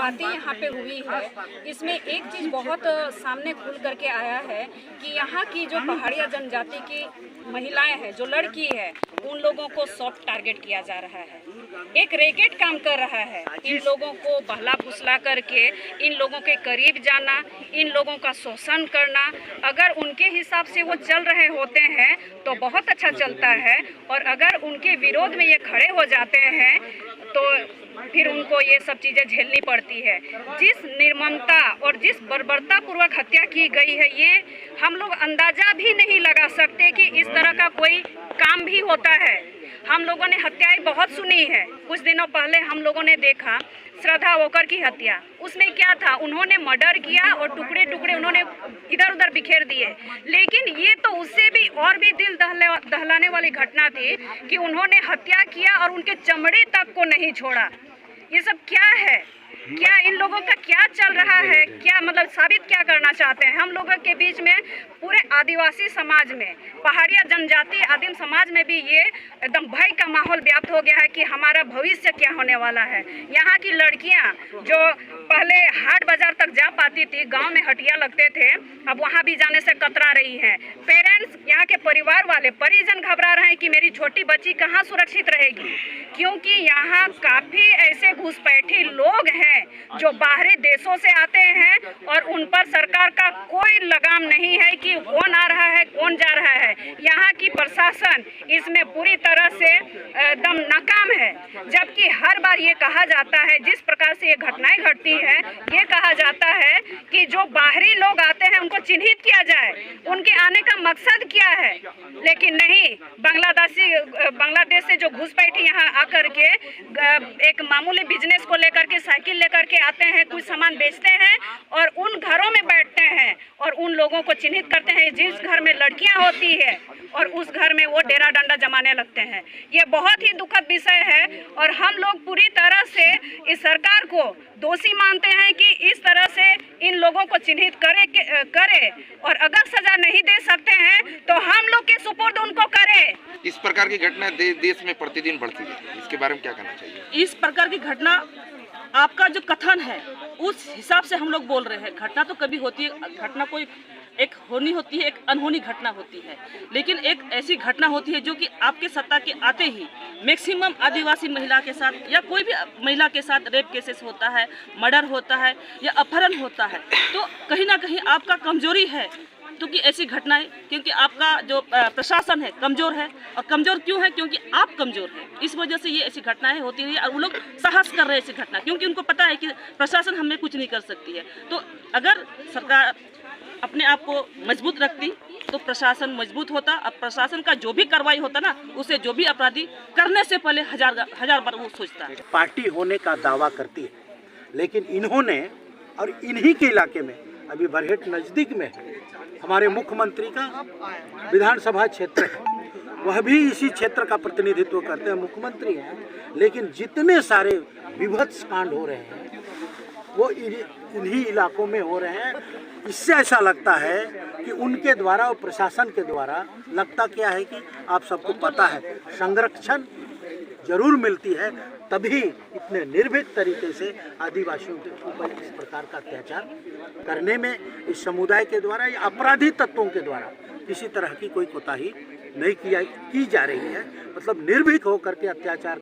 बातें यहाँ पे हुई है, इसमें एक चीज़ बहुत सामने खुल करके आया है कि यहाँ की जो पहाड़िया जनजाति की महिलाएं हैं, जो लड़की है, उन लोगों को सॉफ्ट टारगेट किया जा रहा है। एक रैकेट काम कर रहा है। इन लोगों को बहला फुसला करके इन लोगों के करीब जाना, इन लोगों का शोषण करना। अगर उनके हिसाब से वो चल रहे होते हैं तो बहुत अच्छा चलता है, और अगर उनके विरोध में ये खड़े हो जाते हैं तो फिर उनको ये सब चीज़ें झेलनी पड़ती है। जिस निर्ममता और जिस बर्बरता पूर्वक हत्या की गई है, ये हम लोग अंदाजा भी नहीं लगा सकते कि इस तरह का कोई काम भी होता है। हम लोगों ने हत्याएं बहुत सुनी है। कुछ दिनों पहले हम लोगों ने देखा श्रद्धा वोकर की हत्या। उसमें क्या था, उन्होंने मर्डर किया और टुकड़े टुकड़े उन्होंने इधर उधर बिखेर दिए। लेकिन ये तो उससे भी और भी दिल दहलाने वाली घटना थी कि उन्होंने हत्या किया और उनके चमड़े तक को नहीं छोड़ा। ये सब क्या है? क्या इन लोगों का क्या चल रहा है? क्या मतलब साबित क्या करना चाहते हैं? हम लोगों के बीच में, पूरे आदिवासी समाज में, पहाड़िया जनजाति आदिम समाज में भी ये एकदम भय का माहौल व्याप्त हो गया है कि हमारा भविष्य क्या होने वाला है। यहाँ की लड़कियाँ जो पहले हाट बाजार तक जा पाती थी, गांव में हटिया लगते थे, अब वहाँ भी जाने से कतरा रही हैं। पेरेंट्स, यहाँ के परिवार वाले, परिजन घबरा रहे हैं कि मेरी छोटी बच्ची कहाँ सुरक्षित रहेगी, क्योंकि यहाँ काफ़ी ऐसे घुसपैठी लोग हैं जो बाहरी देशों से आते हैं और उन पर सरकार का कोई लगाम नहीं है कि कौन आ रहा है, कौन जा रहा है। यहाँ की प्रशासन इसमें पूरी तरह से एकदम नाकाम है। जबकि हर बार ये कहा जाता है, जिस प्रकार से ये घटनाएं घटती हैं, ये कहा जाता है कि जो बाहरी लोग आते हैं उनको चिन्हित किया जाए, उनके आने का मकसद क्या है। लेकिन नहीं, बांग्लादेश से जो घुसपैठी यहाँ आकर के एक मामूली बिजनेस को लेकर के, साइकिल लेकर के आते हैं, कुछ सामान बेचते हैं और उन घरों में बैठते हैं और उन लोगों को चिन्हित करते हैं जिस घर में लड़कियां होती है, और उस घर में वो डेरा डंडा जमाने लगते हैं। ये बहुत ही दुखद विषय है और हम लोग पूरी तरह से इस सरकार को दोषी मानते हैं कि इस तरह से इन लोगों को चिन्हित करे और अगर सजा नहीं दे सकते हैं तो हम लोग के सुपुर्द उनको करें। इस प्रकार की घटना देश में प्रतिदिन बढ़ती है, इसके बारे में क्या कहना चाहिए? इस प्रकार की घटना, आपका जो कथन है उस हिसाब से हम लोग बोल रहे हैं। घटना तो कभी होती है, घटना कोई एक होनी होती है, एक अनहोनी घटना होती है, लेकिन एक ऐसी घटना होती है जो कि आपके सत्ता के आते ही मैक्सिमम आदिवासी महिला के साथ या कोई भी महिला के साथ रेप केसेस होता है, मर्डर होता है या अपहरण होता है। तो कहीं ना कहीं आपका कमजोरी है क्योंकि ऐसी घटनाएं, क्योंकि आपका जो प्रशासन है कमज़ोर है। और कमज़ोर क्यों है? क्योंकि आप कमज़ोर हैं, इस वजह से ये ऐसी घटनाएं होती रही और वो लोग साहस कर रहे हैं ऐसी घटना, क्योंकि उनको पता है कि प्रशासन हमें कुछ नहीं कर सकती है। तो अगर सरकार अपने आप को मजबूत रखती तो प्रशासन मजबूत होता। अब प्रशासन का जो भी कार्रवाई होता ना, उसे जो भी अपराधी करने से पहले हजार बार वो सोचता है। पार्टी होने का दावा करती है, लेकिन इन्होंने और इन्हीं के इलाके में, अभी बरहेट नज़दीक में हमारे मुख्यमंत्री का विधानसभा क्षेत्र है, वह भी इसी क्षेत्र का प्रतिनिधित्व करते हैं, मुख्यमंत्री हैं। लेकिन जितने सारे विभत्स कांड हो रहे हैं वो इन्हीं इलाकों में हो रहे हैं। इससे ऐसा लगता है कि उनके द्वारा और प्रशासन के द्वारा, लगता क्या है कि आप सबको पता है, संरक्षण जरूर मिलती है, तभी इतने निर्भीक तरीके से आदिवासियों के ऊपर इस प्रकार का अत्याचार करने में इस समुदाय के द्वारा या अपराधी तत्वों के द्वारा किसी तरह की कोई कोताही नहीं की जा रही है। मतलब निर्भीक होकर के अत्याचार